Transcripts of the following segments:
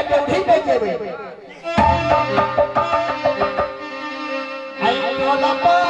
देवठी पे जेबे आई टोला पर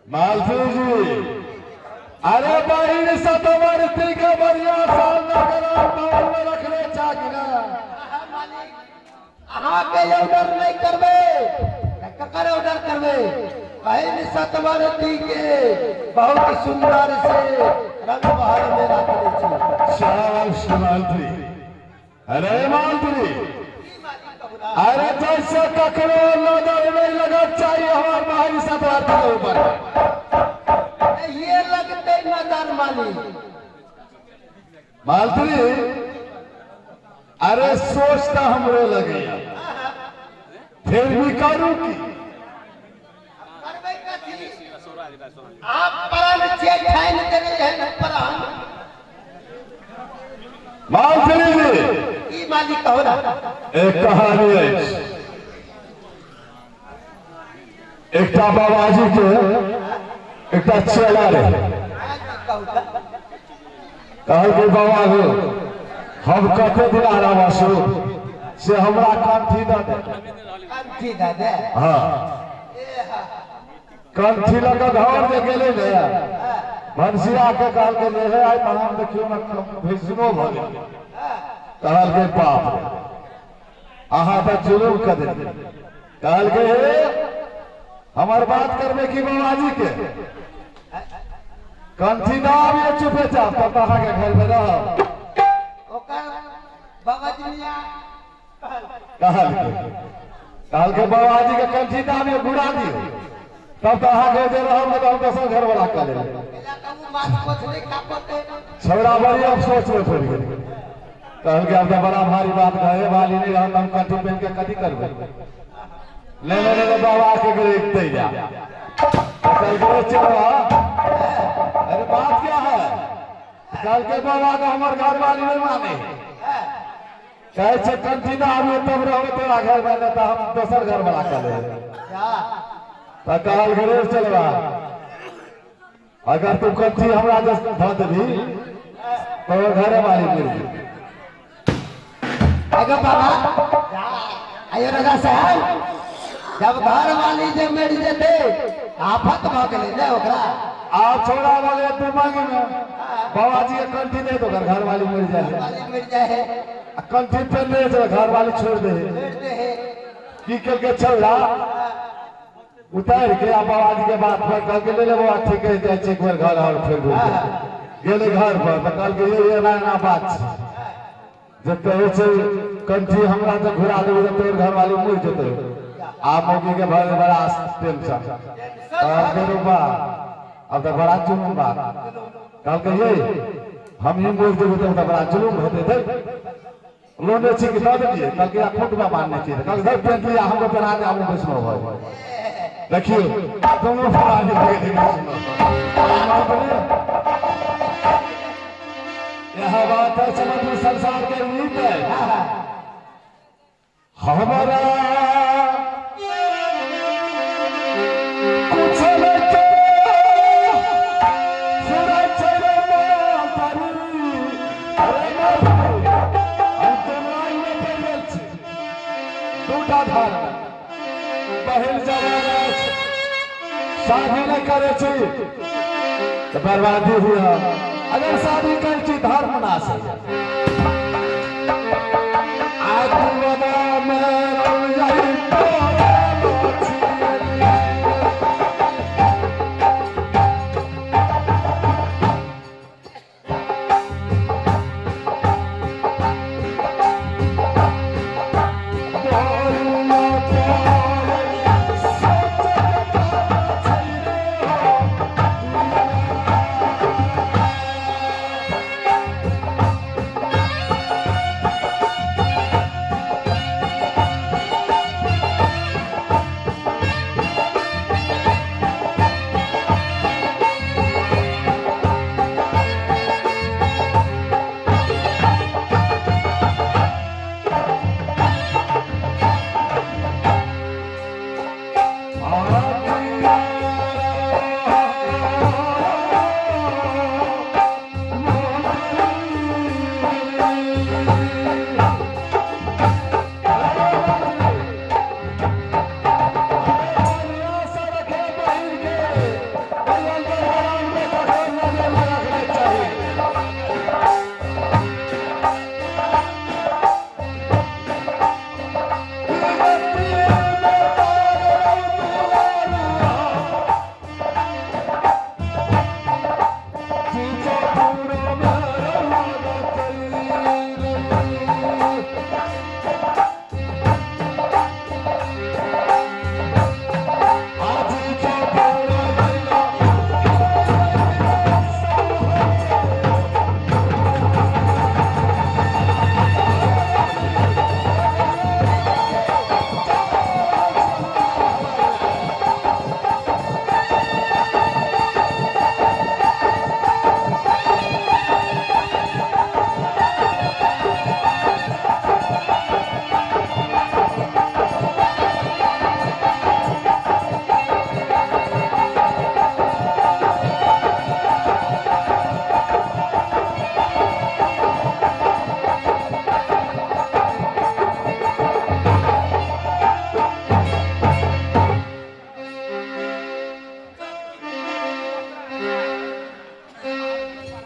मालती जी, अरे बहिन सतवर्ती का बढ़िया साल नगर में रखने चाहिए। अहाँ के ऑर्डर नहीं करबे, ककर ऑर्डर करबे? बहिन सतवर्ती के बहुत सुंदर से रंग बहार में रखले छी। शाबाश मालती। अरे मालती, अरे जैसे ककरो नजर नहीं लगा चाहिए हमारे बहिन सतवर्ती के ऊपर। मानी। मालती अरे सोचता हमरो लगे फिर भी करूं की करबै कथी? आप प्राण छे ठाइन देने है न प्राण। मालती ई मालिक कहो ना। एक कहानी है एकटा बाबाजी के एकटा चेला रहे कहल के बाबा हो हम कते दिन आरामसु से हमरा कंठी द दे। कंठी दादा हाँ कंठी लगा घर जे गेले ने भंसिया के कहल के ले आई तहन देखियो न भैसनो भले कहल के बाप अहाँ तो जुलूम कर दे कहल के हमार बात करबे की बाबाजी के कंठी दाब ये चुपे चाप तब अहाँ के घर में रह ओकर बाबाजी कहल के बाबाजी के कंठी दाब ये गुड़ा दियो तब तो अहाँ के जे रहब तो हम दोसर घर वाला कर ले एला कहू माछ कोथले कापते छौड़ा बड़ी अफसोस में पड़ गेल कहल के अब तो बड़ा भारी बात कहे वाली नहीं रहत हम कंठी पहन के कथी करबे ले बाबा के गरीब दे जा कल के चलो अरे बात क्या है कल के बाबा का हमार घर वाली नहीं माने कहे छे कंठी ना आवे तब रहो तोरा घर में नहीं तो हम दोसर घर वाला कर ले जा तो कहल गरे चलवा अगर तू कंठी हमरा जस ध देबी तो घर वाली मिल अगर बाबा जा आयो राजा साहब जब घर वाली जे मर जेते आफत भ गेले ने ओकरा आ छोड़ा वाले दिमागी में बाबाजी के कंठी दे तो घर वाली मर जाए वाली मर जाए कंठी पे ले तो घर वाली छोड़ दे बैठते हैं की के छोड़ा उतार के आ बाबाजी के बात पर कह के ले ले बाबा ठीक है जाए एक बार घर और फिर गेले घर पर तो कल के ये ना बात जब कहे छे कंठी हमरा तो घुरा देबे तो तोर घर वाली मर जेते आ मौगी के भले बड़ा टेंशन के रूपा अब तो बड़ा जुलूम बा कल के ये हम ही बोल देबे तो बड़ा जुलूम होते थे लोने छी के दे दिए कल के खुद में मानने चाहिए कल घर पे लिया हमको बना दे हम वैष्णव भाई देखियो दोनों फराज के यह बात है समग्र संसार के नीत है हमारा कुछ लेके सुरक्षा में तारी अरे हम तो लाइन में पड़ छी दूटा धार बहन जवाना शादी न करे छी तो बर्बादी हुआ अगर शादी कर छी धर्म नाश है आत्मदा में यही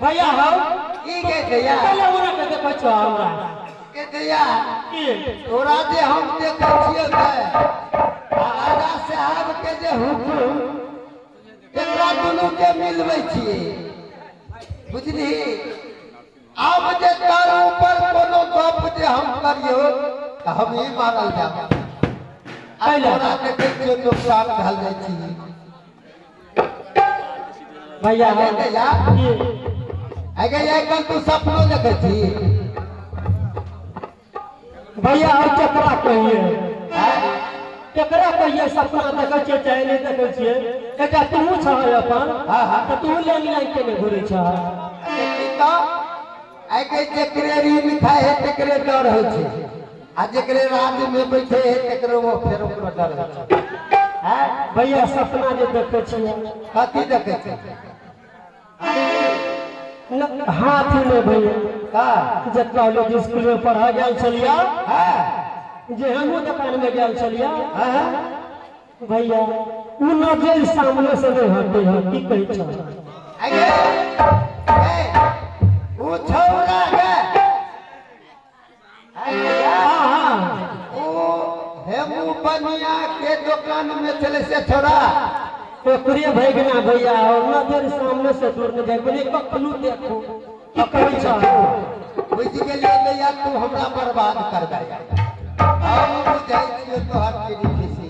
भैया हम की के दैया पहले उना के देखै छ हमरा के दैया की तोरा जे हम देखै छियै राजा साहब के जे हुकुम एकरा दुनू के मिलबै छियै बुझली अब जे तार ऊपर कोनो गप जे हम करियो त हम ही मारल जाब पहले तोरा देखै छियै नुकसान भल जाइ छी भैया के हम दैया की आगे जाए कल तू सपनो देखै छी भैया हम केकरा कहिए केकरा कहिए सपना देखै छियै चाहे नहीं देखै छियै एकटा तू छ अपन हाँ, हाँ। त तू लेन लाइन के नहीं घुरै छ आगे जेकरे ऋण खाए है तेकरे डर हो छै आ जेकरे राज में बैठे है तेकरे वो फेर ओकरो डर हो छै हैं भैया सपना जे देखै छियै कथी देखै छै हाथ में भैया का जे कॉलेज स्कूल में पढ़ा गेल छलिया हैं जे हमहू दुकान में गेल छलिया हैं भैया उ नजर सामने से नहीं हटे है की कहै छ आगे वो छौरा है हां वो हेमू बनिया के दुकान में चले से छोरा ओकरे भैगना भैया और नजर सामने से दूर नहीं जाए बोले कखलू देखो की कहै छ बुझ गेलिए दैया तू हमरा बर्बाद कर दे हम बुझै छियै तोहर पीढ़ी किसी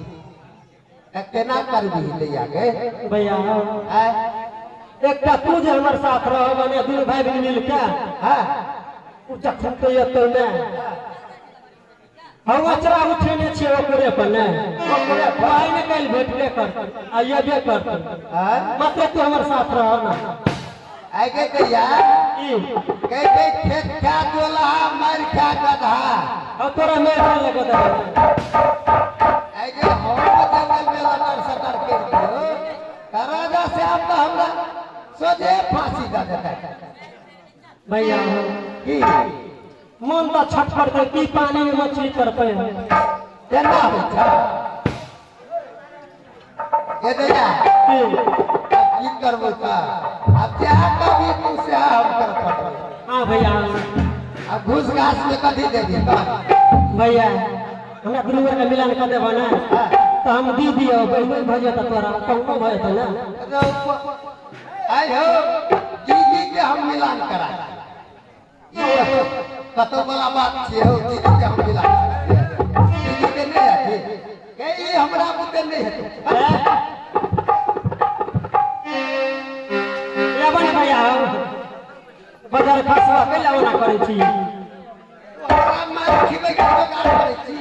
केना करबी दैया गे भैया हैं एकटा तू जे हमर साथ रह बने दुनू भाई बहन मिल के हैं उ जखन तो एतौ ने हम अचरा उठेने छियै ओकरे पर ने ओकरे पर? भाई ने कल भेटबे करतै आ येबे करतै हैं मतलब तू हमर साथ रह ना आगे दैया ई कह खेत खा दोला मार खा गधा अब तोरा मेरे लगे दे आगे हम जंगल में लटर सटर कर दियो राजा से अब तो हमरा सोझे फांसी दे देता भैया की मन तो छटपट के की पानी में मछली कर पे केना होइ छै ए दैया की करबो का अब जा कभी तू से हम कर पटल हां भैया अब घूस घास में कथी दे दी भैया हमरा दुनू के मिलान कर देबो ना तो हम दी दियो बहन भजे त तोरा कौनो भय त ना आई हो दीदी के हम मिलान करा कतो वाला बात छियै हो दीदी के हम मिलान करा दीदी के नहीं है कई हमरा बुते नहीं है लेबन भैया बाजार खसवा के लेवना करै छी ओकरा मार खिबै के जोगाड़ करै छी